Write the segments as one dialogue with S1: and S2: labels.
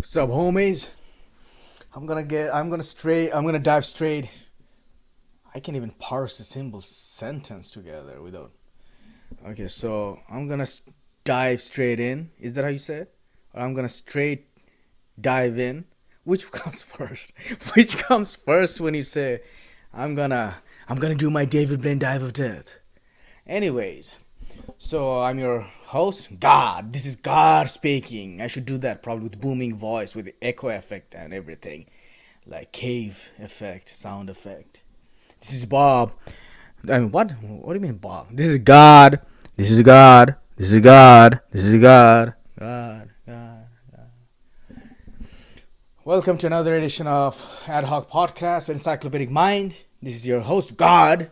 S1: Sup, homies? I'm gonna dive straight. I can't even parse a simple sentence together without. Okay, so dive straight in. Is that how you say it? Or I'm gonna straight dive in. Which comes first? Which comes first when you say, I'm gonna, I'm gonna do my David Blaine dive of death. Anyways, so I'm your host, God. This is God speaking. I should do that probably with booming voice, with the echo effect and everything, like cave effect, sound effect. This is Bob. I mean, what? What do you mean, Bob? This is God. This is God. This is God. This is God. God. God. Welcome to another edition of Ad Hoc Podcast, Encyclopedic Mind. This is your host, God.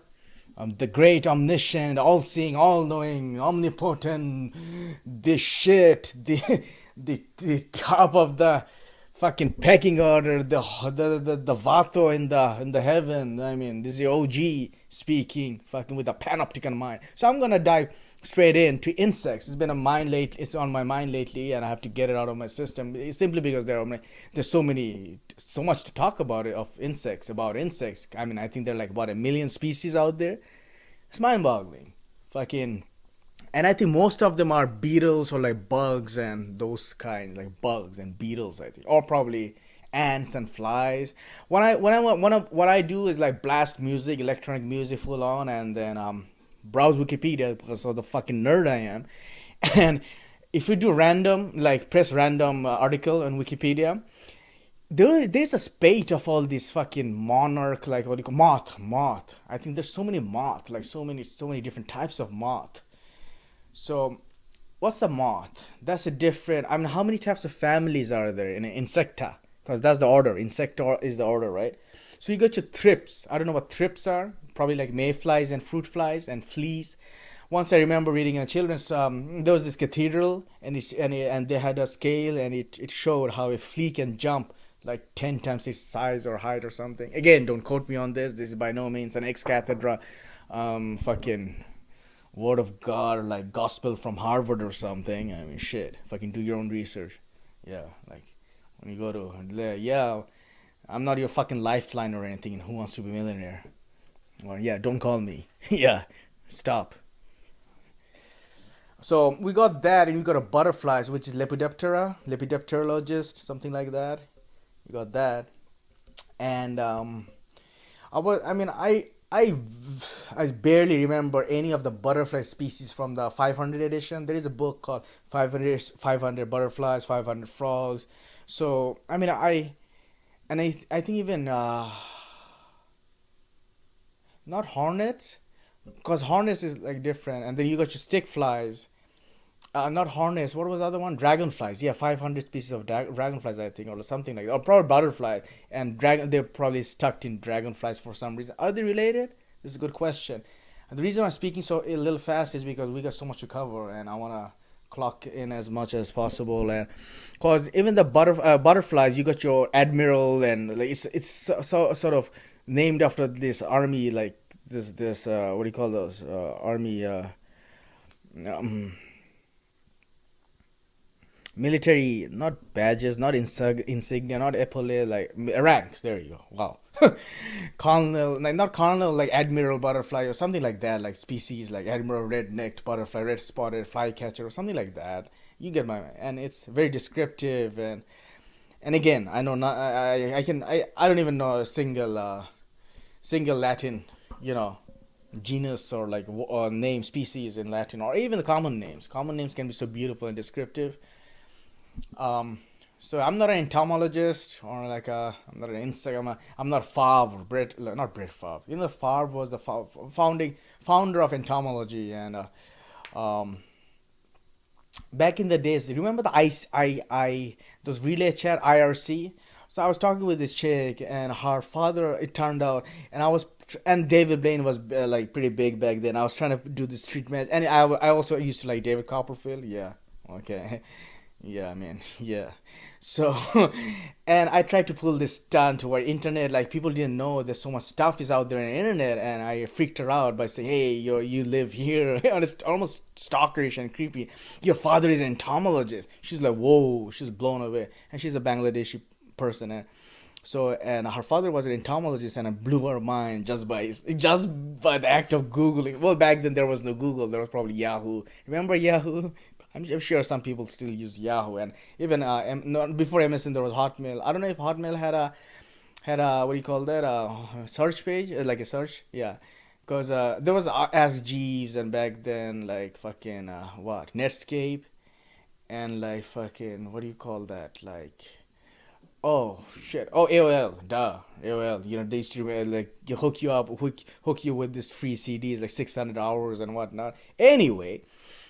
S1: The great, omniscient, all-seeing, all-knowing, omnipotent, the shit, the top of the fucking pecking order, the vato in the heaven. I mean, this is your OG speaking, fucking with a panopticon mind. So I'm gonna dive straight into insects. It's been a mind late. It's on my mind lately, and I have to get it out of my system. It's simply because there's so much to talk about it of insects. About insects. I mean, I think there are like about a million species out there. It's mind-boggling. Fucking, and I think most of them are beetles or like bugs and those kinds, like bugs and beetles. I think, or probably ants and flies. What I do is like blast music, electronic music, full on, and then browse Wikipedia because of the fucking nerd I am. And if you do random, like press random article on Wikipedia, there's a spate of all these fucking monarch, like what do you call moth. I think there's so many moth, like so many different types of moth. So what's a moth? That's a different. I mean, how many types of families are there in insecta? Because that's the order. Insecta is the order, right? So you got your thrips. I don't know what thrips are. Probably like mayflies and fruit flies and fleas. Once I remember reading in a children's, there was this cathedral, and they had a scale, and it showed how a flea can jump like 10 times his size or height or something. Again, don't quote me on this. This is by no means an ex cathedra, fucking word of God or like gospel from Harvard or something. I mean, shit. Fucking do your own research. Yeah, like when you go to there, yeah, I'm not your fucking lifeline or anything. And Who Wants to Be a Millionaire? Or yeah, don't call me. Yeah, stop. So we got that, and we got a butterflies, which is lepidopterologist, something like that. You got that, and I mean, I barely remember any of the butterfly species from the 500 edition. There is a book called 500 butterflies, 500 frogs. So I mean, I think even not hornets, because hornets is like different, and then you got your stick flies. Not hornets. What was the other one? Dragonflies. Yeah, 500 species of dragonflies, I think, or something like that. Or probably butterflies. And they're probably stuck in dragonflies for some reason. Are they related? This is a good question. And the reason I'm speaking so a little fast is because we got so much to cover, and I wanna clock in as much as possible. And cause even the butterflies, you got your admiral, and like it's sort of named after this army, like this what do you call those army um, military, not badges, not insignia, not epaulet, like ranks. There you go. Wow. Colonel, like not colonel, like admiral butterfly or something like that, like species like admiral red-necked butterfly, red spotted flycatcher or something like that. You get my, and it's very descriptive. And again, I know not, I don't even know a single Latin, you know, genus or like name species in Latin, or even the common names. Common names can be so beautiful and descriptive. Um, so I'm not an entomologist or like I'm not an insect. I'm not Favre, Brett, not Brett Favre. You know, Favre was the founder of entomology, and um, back in the days, remember the I those relay chat IRC. So I was talking with this chick, and her father, it turned out, and David Blaine was like pretty big back then. I was trying to do this treatment, and I also used to like David Copperfield. Yeah, okay. Yeah, I mean, yeah. So, and I tried to pull this down to our internet. Like people didn't know there's so much stuff is out there on the internet, and I freaked her out by saying, "Hey, you live here." And it's almost stalkerish and creepy. Your father is an entomologist. She's like, "Whoa!" She's blown away, and she's a Bangladeshi person, and and her father was an entomologist, and it blew her mind just by the act of googling. Well, back then there was no Google. There was probably Yahoo. Remember Yahoo? I'm sure some people still use Yahoo, and even no, before MSN there was Hotmail. I don't know if Hotmail had a what do you call that, search page, like a search, yeah, because there was Ask Jeeves, and back then like fucking what Netscape, and like fucking what do you call that, like, oh shit, oh AOL, duh, AOL. They used to like hook you with this free CDs like 600 hours and whatnot.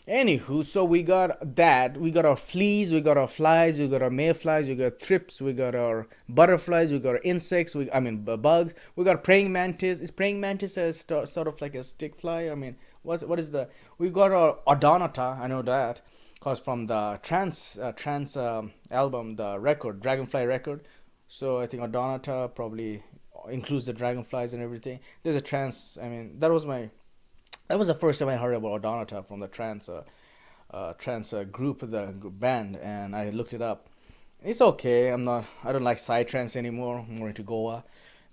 S1: Anywho, so we got that. We got our fleas, we got our flies, we got our mayflies, we got thrips, we got our butterflies, we got our insects. I mean bugs. We got praying mantis. Is praying mantis a sort of like a stick fly? I mean, what is the? We got our odonata. I know that, cause from the trance album, the record, Dragonfly record. So I think odonata probably includes the dragonflies and everything. There's a trance. I mean, that was the first time I heard about Odonata from the trance group, the band, and I looked it up. It's okay. I don't like psytrance anymore. I'm more into Goa,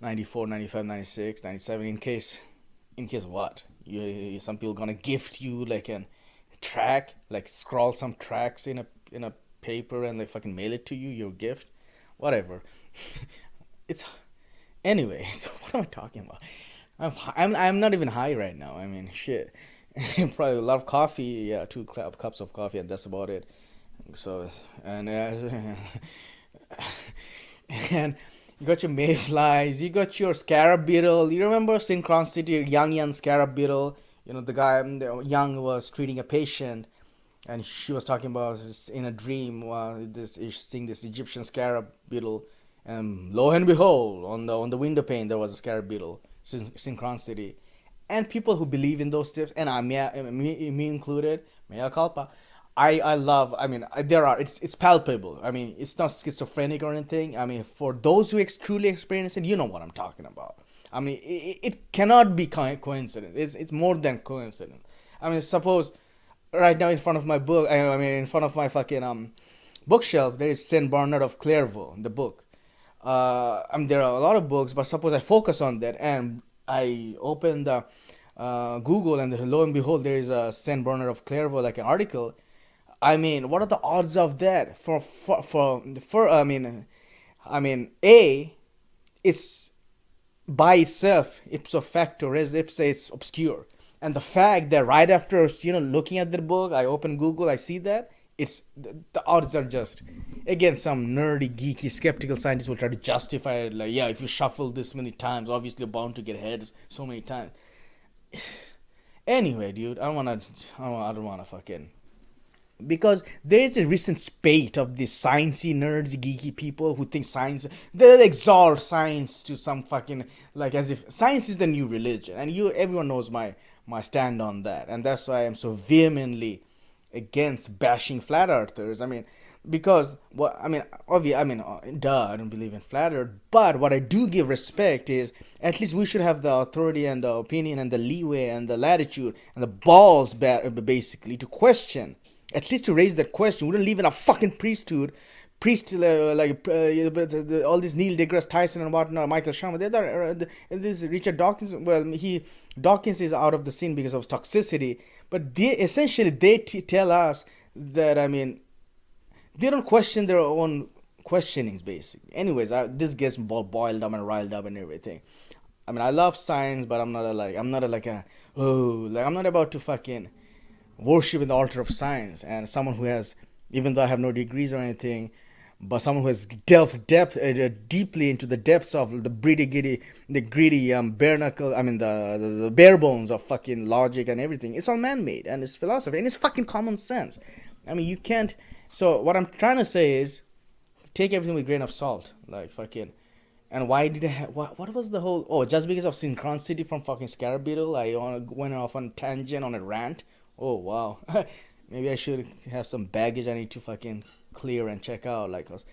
S1: 94, 95, 96, 97. In case what? Some people gonna gift you like an track, like scroll some tracks in a paper and like fucking mail it to you. Your gift, whatever. It's anyway. So what am I talking about? I'm not even high right now. I mean, shit. Probably a lot of coffee. Yeah, two cups of coffee, and that's about it. So, and and you got your mayflies. You got your scarab beetle. You remember Synchronicity, young scarab beetle? The guy, the young was treating a patient, and she was talking about in a dream this seeing this Egyptian scarab beetle, and lo and behold, on the window pane there was a scarab beetle, synchronicity, and people who believe in those tips, and me included, mea culpa. I love. I mean, there are. It's palpable. I mean, it's not schizophrenic or anything. I mean, for those who truly experience it, you know what I'm talking about. I mean, it cannot be coincidence. It's more than coincidence. I mean, suppose right now in front of my book, I mean, in front of my fucking bookshelf, there is Saint Bernard of Clairvaux, the book. I mean, there are a lot of books, but suppose I focus on that and I open the Google, and lo and behold, there is a Saint Bernard of Clairvaux, like an article. I mean, what are the odds of that? A, it's by itself ipso facto res ipsa, it's obscure, and the fact that right after looking at the book, I open Google, I see that it's the odds are just, again, some nerdy geeky skeptical scientist will try to justify it, like, yeah, if you shuffle this many times, obviously you're bound to get heads so many times. Anyway, dude, I don't wanna fucking, because there is a recent spate of these sciencey nerds, geeky people who think science, they exalt science to some fucking, like, as if science is the new religion, and everyone knows my stand on that, and that's why I'm so vehemently against bashing flat earthers. I mean, because what I mean, obviously, I mean, duh, I don't believe in flat earth, but what I do give respect is at least we should have the authority and the opinion and the leeway and the latitude and the balls, basically, to question, at least to raise that question. We don't live in a fucking priest all these Neil deGrasse Tyson and whatnot, Michael Shermer. This Richard Dawkins. Well, Dawkins is out of the scene because of toxicity, but they tell us that, I mean, they don't question their own questionings, basically. Anyways, this gets boiled up and riled up and everything. I mean, I love science, but I'm not I'm not about to fucking worship in the altar of science, and someone who has, even though I have no degrees or anything, but someone who has delved deeply into the depths of the greedy bare knuckle. I mean, the bare bones of fucking logic and everything. It's all man-made, and it's philosophy, and it's fucking common sense. I mean, you can't. So what I'm trying to say is, take everything with a grain of salt, like fucking. And why did what was the whole? Oh, just because of synchronicity from fucking Scarab Beetle, I went off on a tangent on a rant. Oh wow, maybe I should have some baggage I need to fucking clear and check out. Like, 'cause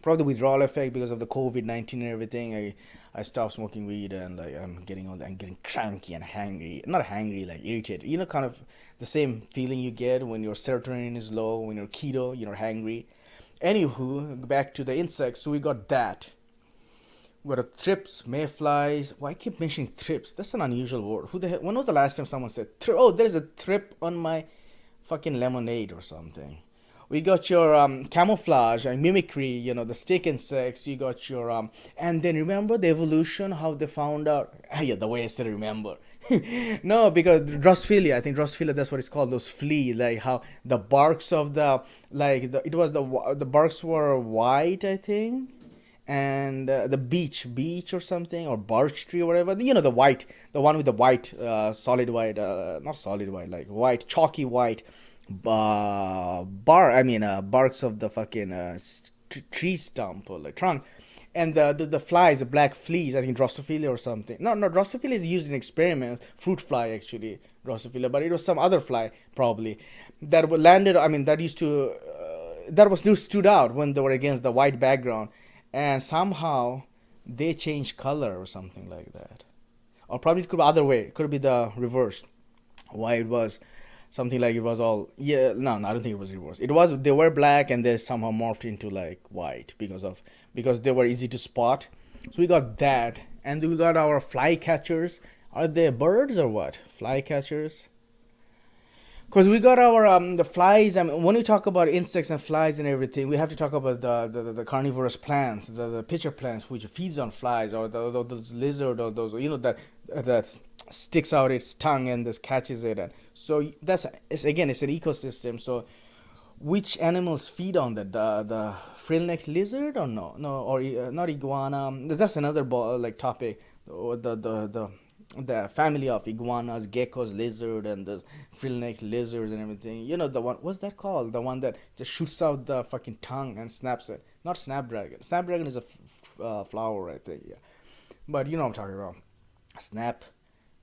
S1: probably the withdrawal effect because of the COVID-19 and everything. I stopped smoking weed, and like I'm getting cranky and hangry. Not hangry, like irritated. Kind of the same feeling you get when your serotonin is low, when you're keto, you're hangry. Anywho, back to the insects. So we got that. We got a thrips, mayflies. Why I keep mentioning thrips? That's an unusual word. Who the hell? When was the last time someone said thrip? Oh, there's a thrip on my fucking lemonade or something. We got your camouflage and mimicry, the stick insects. You got your and then remember the evolution, how they found out. Yeah, the way I said remember. No, because Drosophila, I think Drosophila, that's what it's called. Those fleas, like how the barks of the it was the barks were white, I think, and the beech or something, or birch tree or whatever. The white, the one with the white, solid white, not solid white, like white, chalky white barks of the fucking tree stump or like trunk, and the flies, the black fleas, I think Drosophila or something. No, Drosophila is used in experiments. Fruit fly, actually, Drosophila, but it was some other fly probably that landed. I mean, that used to that was still stood out when they were against the white background, and somehow they changed color or something like that, or probably it could be other way. It could be the reverse. Why it was something like it was all, yeah, no, I don't think it was reverse. It was, they were black and they somehow morphed into like white because they were easy to spot. So we got that, and we got our fly catchers. Are they birds or what? Fly catchers. Because we got our the flies. I mean, when we talk about insects and flies and everything, we have to talk about the carnivorous plants, the pitcher plants, which feeds on flies, or those lizard, or those, that sticks out its tongue and just catches it. And so it's again, it's an ecosystem. So which animals feed on that? The frill-necked lizard, or no, or not iguana. That's another like topic. Or the family of iguanas, geckos, lizard, and the frill-necked lizards and everything. The one, what's that called? The one that just shoots out the fucking tongue and snaps it. Not snapdragon. Snapdragon is a flower, I think. Yeah, but you know what I'm talking about. Snap.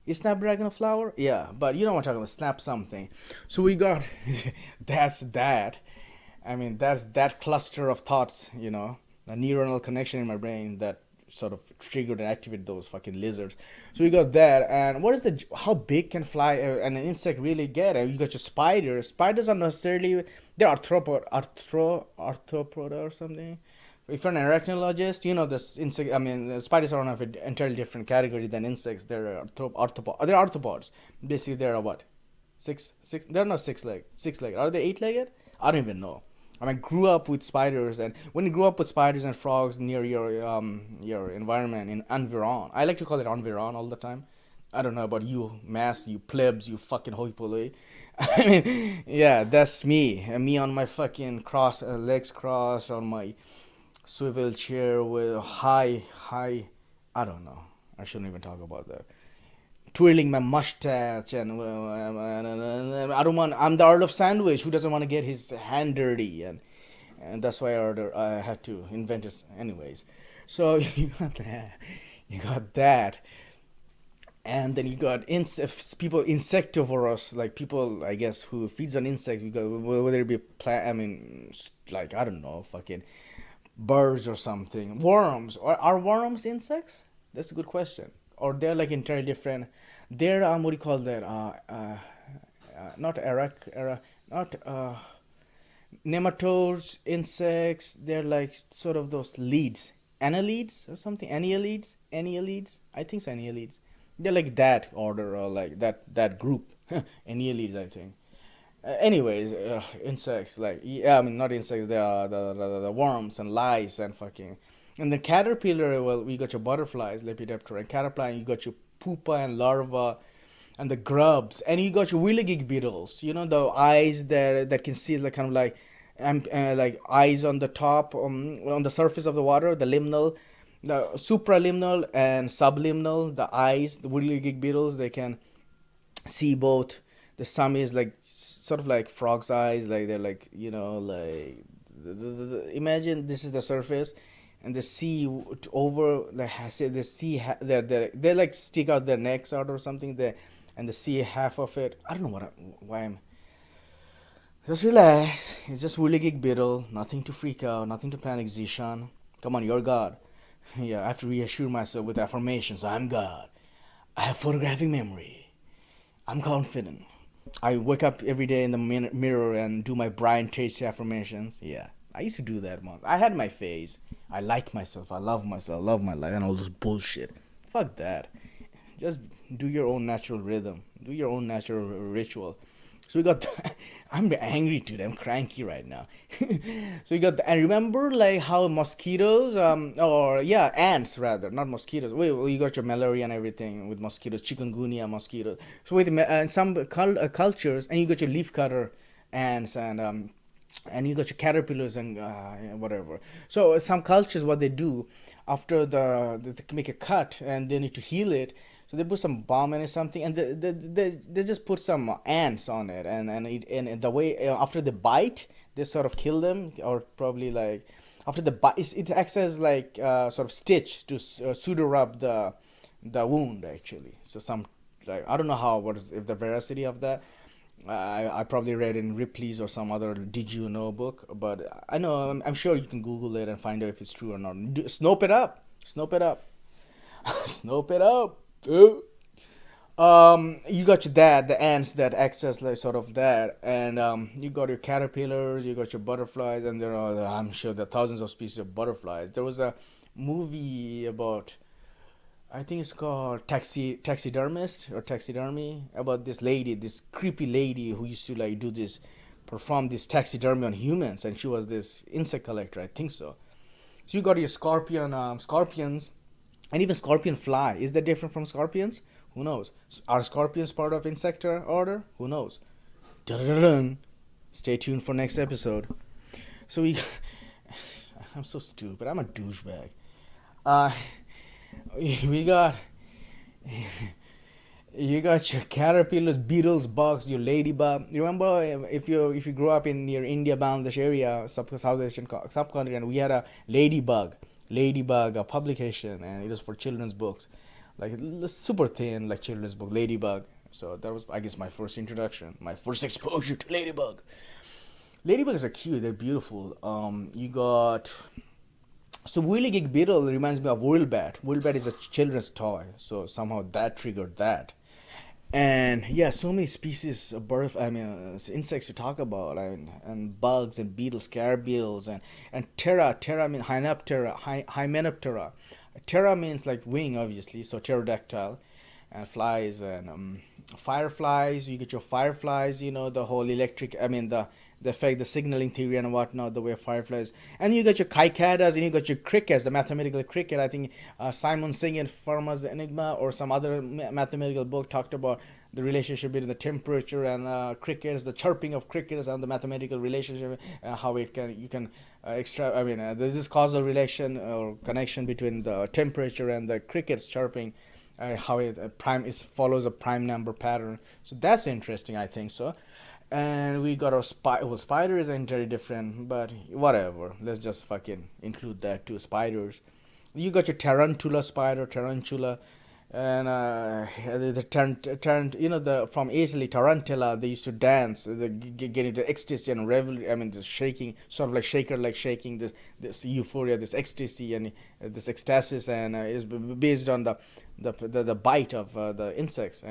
S1: Is snapdragon a flower? Yeah, but you know what I'm talking about. Snap something. So we got that's that. I mean, that's that cluster of thoughts. A neuronal connection in my brain that sort of triggered and activated those fucking lizards. So we got that, and what is how big can fly an insect really get? And you got your spiders. Spiders are necessarily, they're arthropoda or something. If you're an arachnologist, this insect. I mean, the spiders are of an entirely different category than insects. They're they're arthropods. Basically, they're what, six. They're not six legged. Are they 8-legged? I don't even know. I mean, grew up with spiders, and when you grew up with spiders and frogs near your environment in environ, I like to call it environ all the time. I don't know about you, mass, you plebs, you fucking hoi polloi. I mean, yeah, that's me. And me on my fucking legs crossed on my swivel chair with high. I don't know. I shouldn't even talk about that. Twirling my mustache, and I don't want. I'm the Earl of Sandwich. Who doesn't want to get his hand dirty? And that's why I had to invent it, anyways. So you got that. And then you got people insectivorous, like people, I guess, who feeds on insects. We got, whether it be like, I don't know, fucking birds or something, worms. Or are worms insects? That's a good question. Or they're like entirely different. They're what do you call that? Not not nematodes, insects. They're like sort of those leads, annelids or something. Annealids. I think so. Annealids. They're like that order, or like that group. Annealids, I think. Anyways, insects, like, yeah, I mean, not insects. They are the worms and lice and fucking. And the caterpillar, well, we got your butterflies, Lepidoptera, and caterpillar, and you got your pupa and larva, and the grubs, and you got your whirligig beetles. The eyes that can see, like, kind of like eyes on the top, on the surface of the water, the liminal, the supraliminal and subliminal, the eyes, the whirligig beetles, they can see both. The some is like sort of like frog's eyes, like they're like, like imagine this is the surface, and the sea over, like I said, the sea they like stick out their necks out or something there, and the sea half of it. I don't know why I'm Just relax. It's just woolly gig beetle. Nothing to freak out. Nothing to panic, Zishan. Come on, you're God. Yeah, I have to reassure myself with affirmations. I'm God. I have photographic memory. I'm confident. I wake up every day in the mirror and do my Brian Tracy affirmations. Yeah, I used to do that once. I had my phase. I like myself. I love myself. I love my life and all this bullshit. Fuck that. Just do your own natural rhythm. Do your own natural ritual. So we got. I'm angry today. I'm cranky right now. So you got. And remember, like how mosquitoes, or yeah, ants rather, not mosquitoes. Wait, well, you got your malaria and everything with mosquitoes, chikungunya mosquitoes. So wait, in some cultures, and you got your leafcutter ants and you got your caterpillars and whatever. So some cultures, what they do after they make a cut and they need to heal it, so they put some balm in it or something, and they just put some ants on it, and the way after they bite, they sort of kill them, or probably like after the bite, it acts as like sort of stitch to pseudo rub the wound actually. So some like I don't know how what is if the veracity of that. I probably read in Ripley's or some other Did You Know book, but I know I'm sure you can Google it and find out if it's true or not. Snope it up, snope it up, snope it up. You got your dad, the ants that access like sort of that, and you got your caterpillars, you got your butterflies, and there are I'm sure there are thousands of species of butterflies. There was a movie about I think it's called taxidermist or taxidermy about this lady, this creepy lady who used to like do this, perform this taxidermy on humans, and she was this insect collector. I think so. So you got your scorpions, and even scorpion fly. Is that different from scorpions? Who knows? Are scorpions part of insect order? Who knows? Dun-dun-dun-dun. Stay tuned for next episode. So we, I'm so stupid. I'm a douchebag. Uh, we got you got your caterpillars, beetles, bugs, your ladybug. You remember if you grew up in near India, Bangladesh area, South Asian subcontinent, we had a ladybug a publication, and it was for children's books, like super thin, like children's book, ladybug. So that was, I guess, my first introduction, my first exposure to ladybug. Ladybugs are cute. They're beautiful. You got so Whirligig Beetle reminds me of Whirlbat. Whirlbat is a children's toy, so somehow that triggered that. And yeah, so many species of insects to talk about, and bugs and beetles, scarab beetles, and Terra means Hymenoptera. Terra means like wing, obviously, so pterodactyl, and flies and fireflies. You get your fireflies, the whole electric. The effect, the signaling theory and whatnot, the way fireflies. And you got your cicadas and you got your crickets, the mathematical cricket. I think Simon Singh in Fermat's Enigma or some other mathematical book talked about the relationship between the temperature and crickets, the chirping of crickets, and the mathematical relationship, how you can there's this causal relation or connection between the temperature and the crickets chirping. How it follows a prime number pattern. So that's interesting, I think so. And we got our spider is very different, but whatever. Let's just fucking include that too. Spiders. You got your tarantula spider, tarantula, and the from Italy, tarantula. They used to dance, they get into ecstasy and revel. This shaking, sort of like shaking. This euphoria, this ecstasy, and this ecstasis, and is based on the bite of the insects.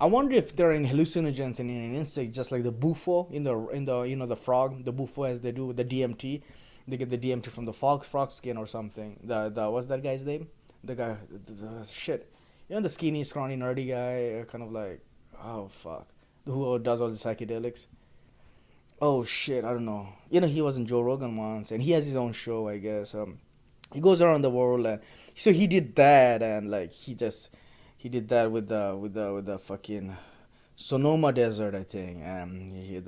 S1: I wonder if there are any hallucinogens in an insect, just like the bufo in the frog, the bufo as they do with the DMT. They get the DMT from the frog skin or something. The what's that guy's name? The guy, the shit. The skinny, scrawny, nerdy guy, kind of like, oh fuck, who does all the psychedelics. Oh shit, I don't know. He was in Joe Rogan once, and he has his own show, I guess. He goes around the world, and so he did that, and like he did that with the fucking Sonoma Desert, I think.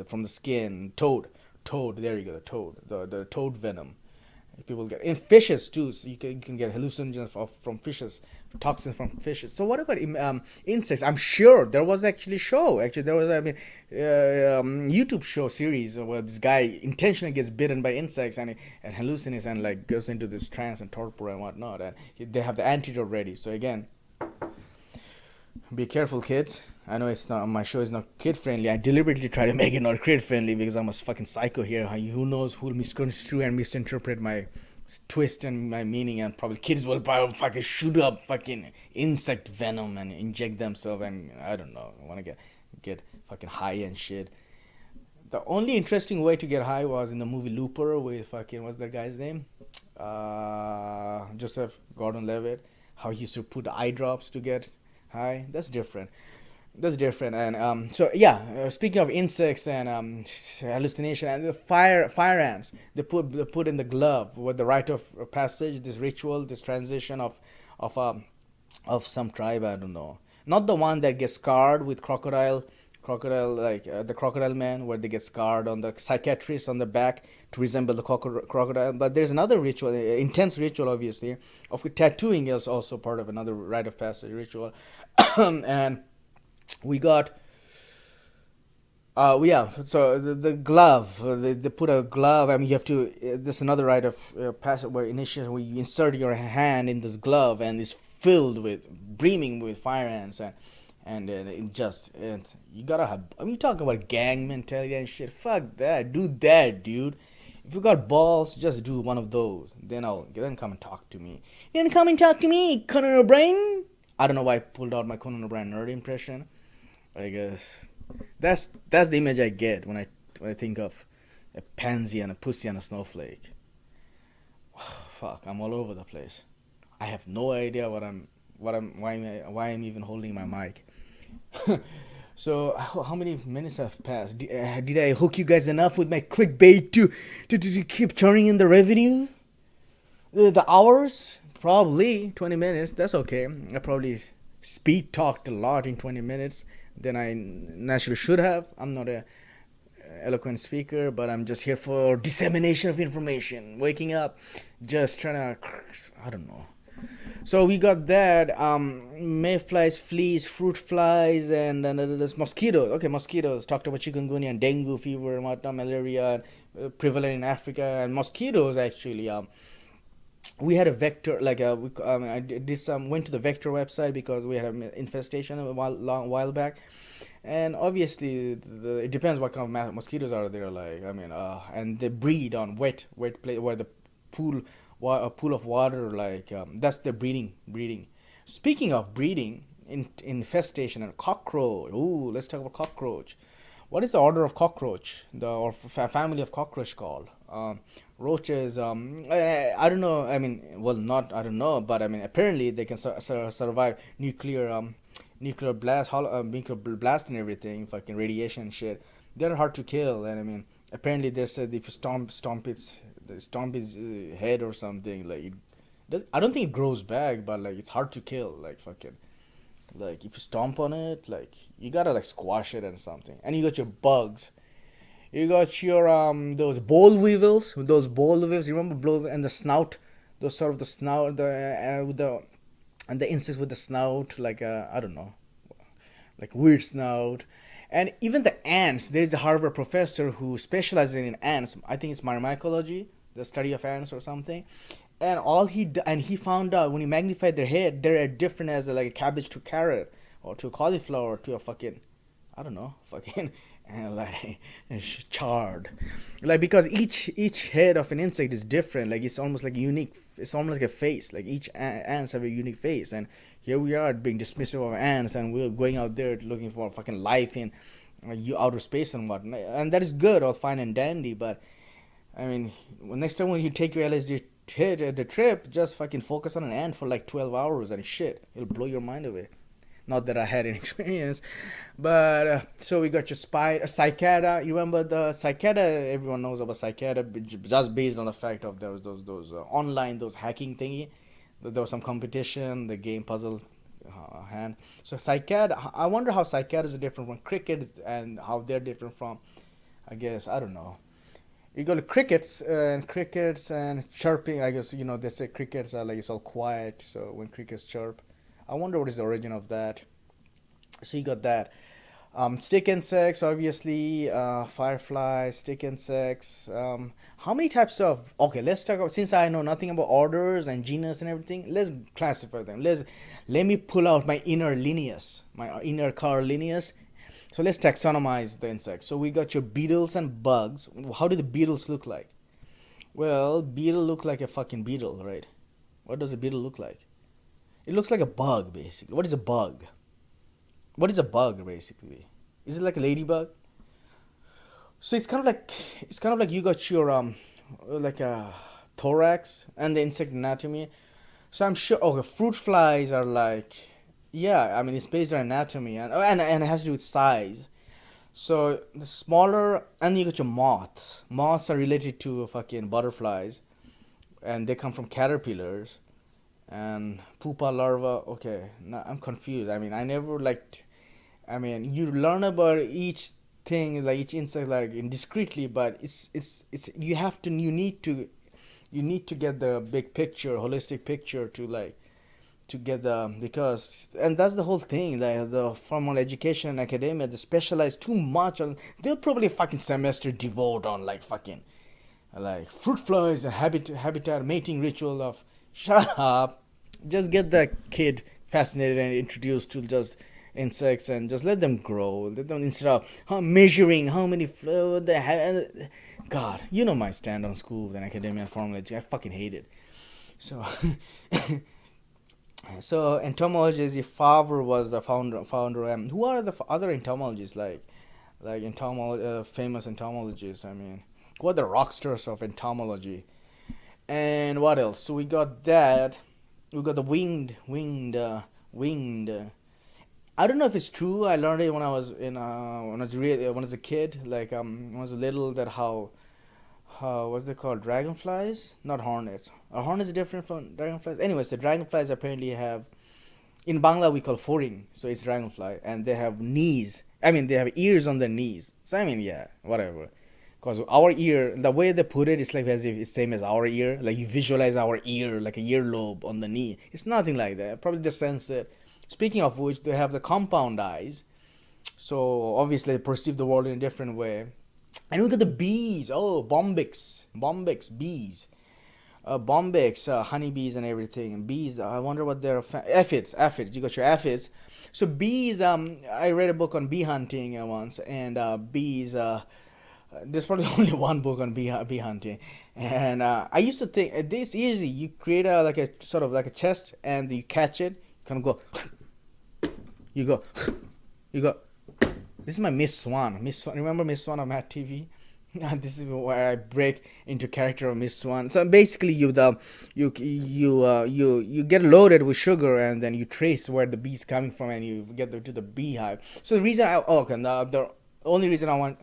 S1: From the skin, toad. There you go, the toad, the toad venom. People get in fishes too, so you can get hallucinogens from fishes, toxins from fishes. So what about insects? I'm sure there was actually show. Actually, there was YouTube show series where this guy intentionally gets bitten by insects and hallucinates and like goes into this trance and torpor and whatnot. And they have the antidote ready. So again, Be careful, kids. I know it's not my show is not kid friendly. I deliberately try to make it not kid friendly because I'm a fucking psycho here. Who knows who'll misconstrue and misinterpret my twist and my meaning, and probably kids will probably fucking shoot up fucking insect venom and inject themselves, and I don't know. I want to get fucking high and shit. The only interesting way to get high was in the movie Looper with fucking what's that guy's name? Joseph Gordon-Levitt. How he used to put eye drops to get high. That's different. That's different. And so yeah. Speaking of insects and hallucination and the fire ants, they put in the glove with the rite of passage. This ritual, this transition of um of some tribe. I don't know. Not the one that gets scarred with crocodile like the crocodile man where they get scarred on the cicatrice on the back to resemble the crocodile, but there's another ritual, intense ritual obviously, of tattooing is also part of another rite of passage ritual. And we got yeah, so the glove, they put a glove. I mean, you have to. This is another rite of passage where initially where you insert your hand in this glove and it's filled with brimming with fire ants and you gotta have. I mean, you talk about gang mentality and shit. Fuck that. Do that, dude. If you got balls, just do one of those. Then come and talk to me. Then come and talk to me, Conan O'Brien. I don't know why I pulled out my Conan O'Brien nerd impression. I guess that's the image I get when I think of a pansy and a pussy and a snowflake. Fuck, I'm all over the place. I have no idea why I'm even holding my mic. So how many minutes have passed? Did I hook you guys enough with my clickbait to keep turning in the revenue? The hours? Probably 20 minutes. That's okay. I probably speed talked a lot in 20 minutes than I naturally should have. I'm not a eloquent speaker, but I'm just here for dissemination of information. Waking up, just trying to, I don't know. So we got that mayflies, fleas, fruit flies, and there's mosquitoes. Okay, mosquitoes. Talked about chikungunya and dengue fever and whatnot, malaria, prevalent in Africa, and mosquitoes actually. We had a vector I did some went to the vector website because we had an infestation a while back, and obviously it depends what kind of mosquitoes are there. Like I mean, and they breed on wet place where the pool a pool of water, like that's the breeding. Speaking of breeding, infestation and cockroach. Ooh, let's talk about cockroach. What is the order of cockroach, or family of cockroach called? Roaches. I don't know. I mean, well, not I don't know, but I mean, apparently they can survive nuclear blast and everything, fucking radiation and shit. They're hard to kill, and I mean, apparently they said if you stomp its head or something, like it does. I don't think it grows back, but like it's hard to kill. Like fucking, like if you stomp on it, like you gotta like squash it and something. And you got your bugs. You got your those boll weevils. Those boll weevils. You remember blow and the snout, those sort of the snout, the with the and the insects with the snout, like I don't know, like weird snout. And even the ants, there's a Harvard professor who specializes in ants. I think it's myrmecology, the study of ants or something. And he found out when he magnified their head, they're different as like a cabbage to carrot or to a cauliflower to a fucking, I don't know, fucking and like charred, like because each head of an insect is different. Like it's almost like unique. It's almost like a face. Like each ants have a unique face, and here we are being dismissive of ants, and we're going out there looking for fucking life in outer space and whatnot. And that is good, all fine and dandy. But I mean, next time when you take your LSD hit at the trip, just fucking focus on an ant for like 12 hours and shit. It'll blow your mind away. Not that I had any experience, but so we got your spider, cicada. You remember the cicada? Everyone knows about cicada, just based on the fact of those online those hacking thingy. There was some competition, the game puzzle hand. So cicada. I wonder how cicadas are different from crickets and how they're different from. I guess I don't know. You go to crickets and chirping. I guess they say crickets are like it's all quiet. So when crickets chirp. I wonder what is the origin of that. So you got that. Stick insects, obviously, fireflies, stick insects. How many types of? Okay, let's talk about. Since I know nothing about orders and genus and everything, let's classify them. Let me pull out my inner Linnaeus, my inner Carl Linnaeus. So let's taxonomize the insects. So we got your beetles and bugs. How do the beetles look like? Well, beetle look like a fucking beetle, right? What does a beetle look like? It looks like a bug, basically. What is a bug? What is a bug, basically? Is it like a ladybug? So it's kind of like you got your like a thorax and the insect anatomy. So I'm sure. Okay, fruit flies are like, yeah. I mean, it's based on anatomy and it has to do with size. So the smaller, and you got your moths. Moths are related to fucking butterflies, and they come from caterpillars. And pupa larva. Okay, now I'm confused. I mean, I never liked. I mean, you learn about each thing, like each insect, like indiscreetly, but it's you have to you need to get the big picture, holistic picture to like to get the because and that's the whole thing. Like the formal education and academia, they specialize too much on. They'll probably fucking semester devote on like fucking like fruit flies and habitat mating ritual of. Shut up. Just get the kid fascinated and introduced to just insects and just let them grow. Let them instead of measuring how many they have. God, you know my stand on schools and academia and formal education. I fucking hate it. So, so entomologists. If Favre was the founder, who are the other entomologists like famous entomologists? I mean, who are the rock stars of entomology? And what else? So we got that. We got the winged. I don't know if it's true. I learned it when I was when I was a kid. Like when I was little. That how what's they called? Dragonflies, not hornets. Hornets are different from dragonflies. Anyways, the dragonflies apparently have in Bangla we call foring. So it's dragonfly, and they have knees. I mean, they have ears on their knees. So I mean, yeah, whatever. Because our ear, the way they put it, it's like as if it's same as our ear. Like you visualize our ear like a earlobe on the knee. It's nothing like that. Probably the sense that. Speaking of which, they have the compound eyes, so obviously they perceive the world in a different way. And look at the bees. Oh, bombyx, bees, bombyx, honeybees and everything. And bees. I wonder what they're aphids. You got your aphids. So bees. I read a book on bee hunting once, and bees. There's probably only one book on bee hunting, and I used to think this easy. You create a like a sort of like a chest, and you catch it. Kind of go. You go. You go. This is my Miss Swan. Miss Swan. Remember Miss Swan on Matt TV? This is where I break into character of Miss Swan. So basically, you get loaded with sugar, and then you trace where the bee's coming from, and you to the beehive. So the reason the only reason I want.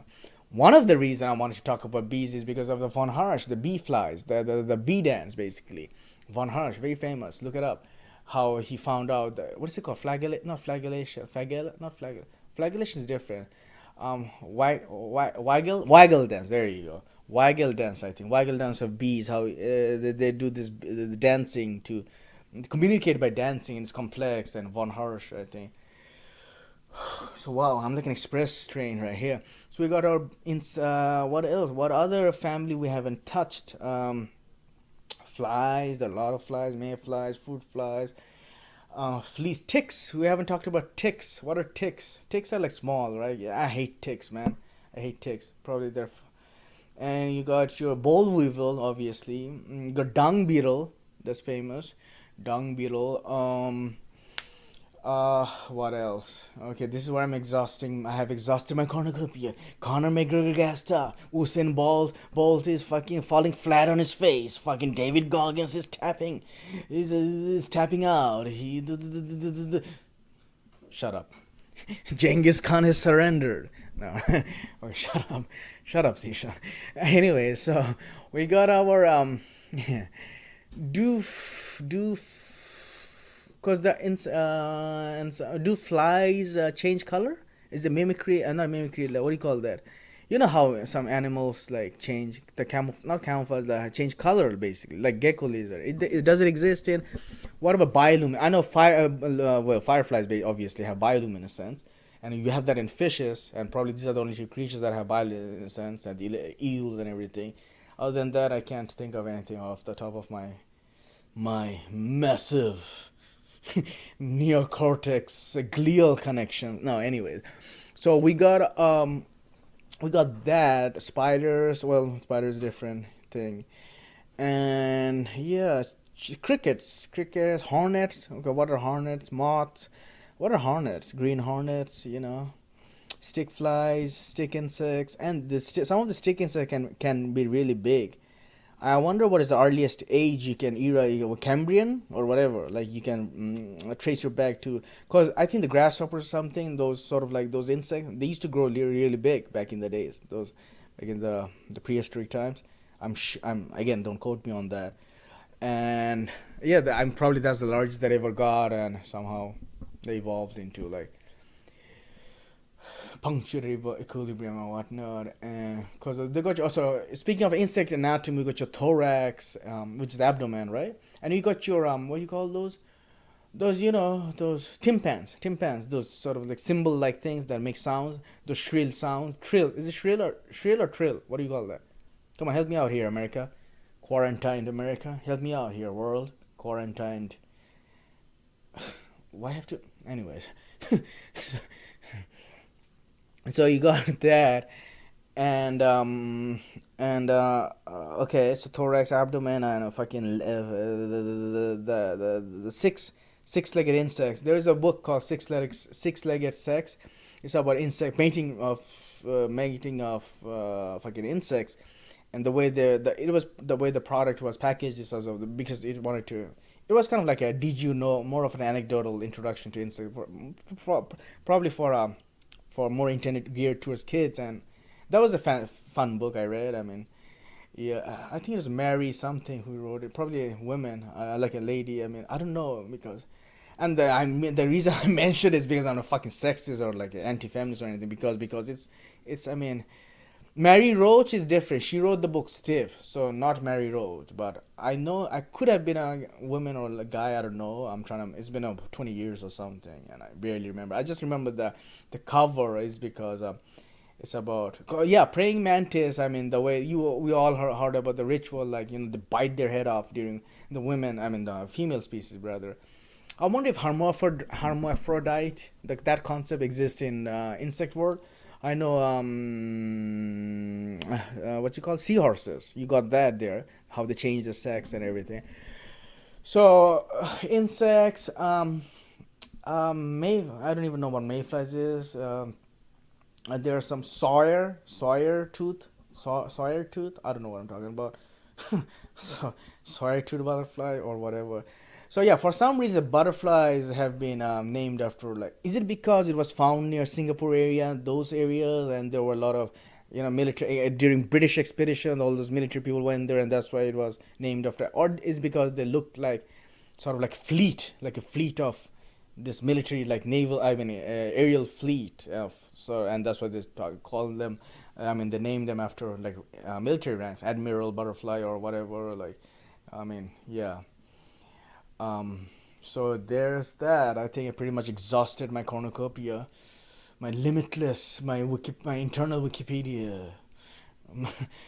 S1: One of the reasons I wanted to talk about bees is because of the von Harsch, the bee flies, the bee dance, basically. Von Harsch, very famous. Look it up. How he found out what is it called? Not flagellation. Flagellation is different. Waggle dance. There you go. Waggle dance. I think waggle dance of bees. How they do this dancing to communicate by dancing. It's complex and von Harsch, I think. So wow, I'm like an express train right here. So we got our what else? What other family we haven't touched? Flies, there are a lot of flies, mayflies, fruit flies, fleas, ticks. We haven't talked about ticks. What are ticks? Ticks are like small, right? Yeah, I hate ticks, man. I hate ticks. Probably and you got your boll weevil, obviously. You got dung beetle, that's famous. Dung beetle. What else? Okay, this is where I'm exhausting. I have exhausted my cornucopia. Conor McGregor gassed up. Usain Bolt is fucking falling flat on his face. Fucking David Goggins is tapping. Is tapping out. Shut up. Genghis Khan has surrendered. No. Okay, shut up. Shut up, Zishan. Anyway, so we got our doof because do flies change color? Is it mimicry? Not mimicry. Like, what do you call that? You know how some animals like change the not camouflage, change color basically, like gecko lizard. It does it exist in? What about bioluminescence? I know fireflies obviously have bioluminescence, and you have that in fishes, and probably these are the only two creatures that have bioluminescence, and the eels and everything. Other than that, I can't think of anything off the top of my massive neocortex glial connection. No, anyways, so we got that spiders. Well, spiders different thing, and yeah, crickets, hornets. Okay, what are hornets? Moths. What are hornets? Green hornets. Stick flies, stick insects, and some of the stick insects can be really big. I wonder what is the earliest age you can Cambrian or whatever. Like you can trace your back to, because I think the grasshoppers or something, those sort of like those insects, they used to grow really, really big back in the days. Those, like in the prehistoric times. I'm again, don't quote me on that. And yeah, I'm probably that's the largest that ever got, and somehow they evolved into like punctual equilibrium or whatnot. And because they got also, speaking of insect anatomy, you got your thorax, which is the abdomen, right? And you got your what do you call those those timpans, those sort of like symbol like things that make sounds, those shrill sounds. Trill, is it shrill or trill? What do you call that? Come on, help me out here, America. Quarantined America, help me out here, world. Quarantined. Why have to? Anyways, so, so you got that, and okay, so thorax, abdomen, and fucking the six-legged insects. There is a book called Six-Legged Sex. It's about insect mating of fucking insects, and the way the way the product was packaged is also because it wanted to. It was kind of like a did you know, more of an anecdotal introduction to insects probably for more intended geared towards kids, and that was a fun book I read. I mean, yeah, I think it was Mary something who wrote it, probably a woman, like a lady. I mean, I don't know because, and the reason I mentioned is because I'm a fucking sexist or like anti-feminist or anything, because it's I mean, Mary Roach is different. She wrote the book Stiff, so not Mary Roach. But I know I could have been a woman or a guy. I don't know. I'm trying to. It's been 20 years or something, and I barely remember. I just remember the cover is because it's about yeah, praying mantis. I mean the way we all heard about the ritual, like they bite their head off during the women. I mean the female species rather. I wonder if hermaphrodite, that concept exists in insect world. I know what you call seahorses. You got that there. How they change the sex and everything. So insects. May I don't even know what mayflies is. There are some sawyer tooth. I don't know what I'm talking about. So, sawyer tooth butterfly or whatever. So yeah, for some reason butterflies have been named after, like, is it because it was found near Singapore area, those areas, and there were a lot of military during British expedition, all those military people went there, and that's why it was named after, or is because they looked like sort of like a fleet of this military, like naval, I mean aerial fleet of, so, and that's why they call them. I mean they name them after like military ranks, admiral, butterfly, or whatever. Like, I mean, yeah. So there's that. I think I pretty much exhausted my cornucopia, my limitless, my internal Wikipedia.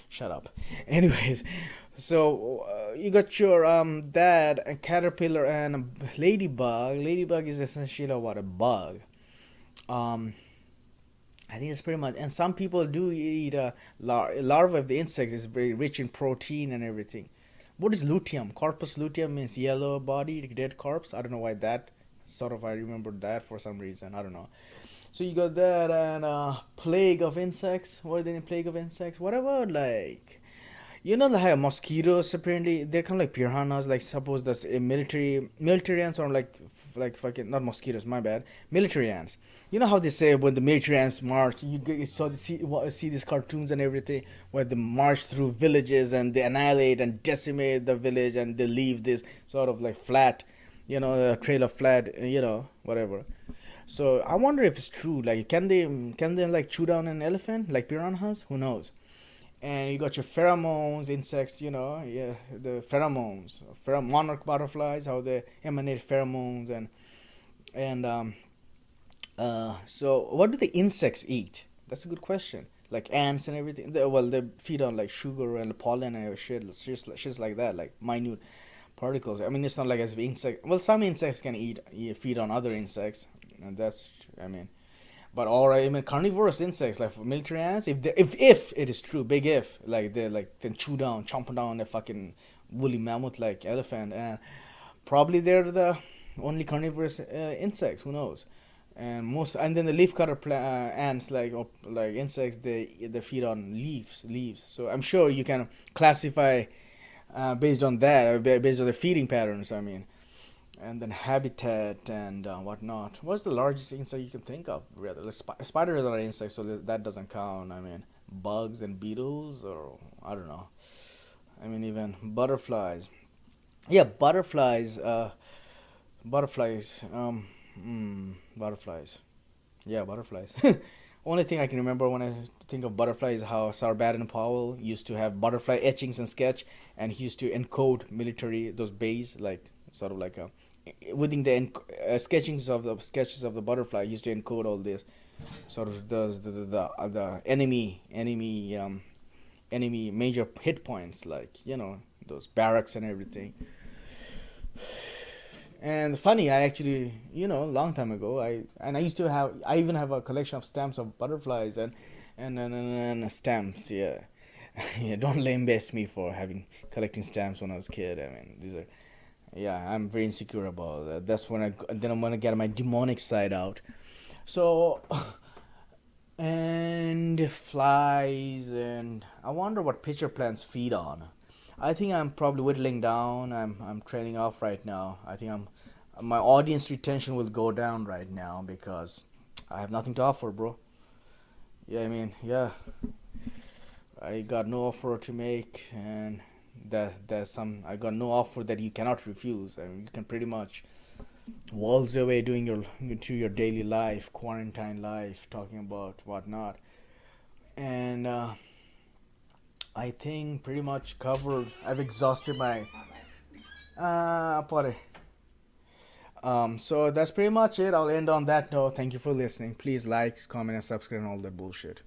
S1: Shut up. Anyways, so you got your dad, a caterpillar, and a ladybug. Ladybug is essentially what, a bug. Um, I think it's pretty much, and some people do eat larva of the insects. Is very rich in protein and everything. What is luteum? Corpus luteum means yellow body, dead corpse. I don't know why that. Sort of, I remember that for some reason. I don't know. So you got that, and plague of insects. What are they? Plague of insects. What about like, like mosquitoes? Apparently, they're kind of like piranhas. Like suppose that's a military ants, or like fucking not mosquitoes. My bad. Military ants. You know how they say when the military ants march, you saw see these cartoons and everything where they march through villages and they annihilate and decimate the village, and they leave this sort of like flat, a trail of flat, whatever. So I wonder if it's true. Like, can they like chew down an elephant like piranhas? Who knows? And you got your pheromones, insects. Yeah, the pheromones, monarch butterflies, how they emanate pheromones, and So what do the insects eat? That's a good question. Like ants and everything. Well, they feed on like sugar and pollen and shit like that, like minute particles. I mean, it's not like as if insect. Well, some insects can feed on other insects, and that's, I mean, but all right. I mean, carnivorous insects like military ants. If it is true, big if, like they like then chomp down a fucking woolly mammoth like elephant, and probably they're the only carnivorous insects. Who knows? And then the leafcutter ants like insects, they feed on leaves. So I'm sure you can classify based on that, based on the feeding patterns. I mean, and then habitat and whatnot. What's the largest insect you can think of? Rather, spiders are insects, so that doesn't count. I mean, bugs and beetles, or I don't know. I mean, even butterflies. Yeah, butterflies. Butterflies. Butterflies. Yeah, butterflies. Only thing I can remember when I think of butterflies is how Sarbaden Powell used to have butterfly etchings and sketch, and he used to encode military those bays, like sort of like a within the sketches of the butterfly. He used to encode all this sort of the enemy major hit points, like those barracks and everything. And funny, I actually, a long time ago, I used to have, I even have a collection of stamps of butterflies and stamps. Yeah, yeah. Don't lame base me for having collecting stamps when I was a kid. I mean, these are, yeah. I'm very insecure about that. That's when then I'm gonna get my demonic side out. So, and flies, and I wonder what pitcher plants feed on. I think I'm probably whittling down. I'm trailing off right now. I think I'm my audience retention will go down right now because I have nothing to offer, bro. Yeah, I mean, yeah, I got no offer to make, and there's some I got no offer that you cannot refuse. I mean, you can pretty much waltz away doing your daily life, quarantine life, talking about whatnot, and I think pretty much covered. I've exhausted my pare. So that's pretty much it. I'll end on that note. Thank you for listening. Please like, comment, and subscribe and all that bullshit.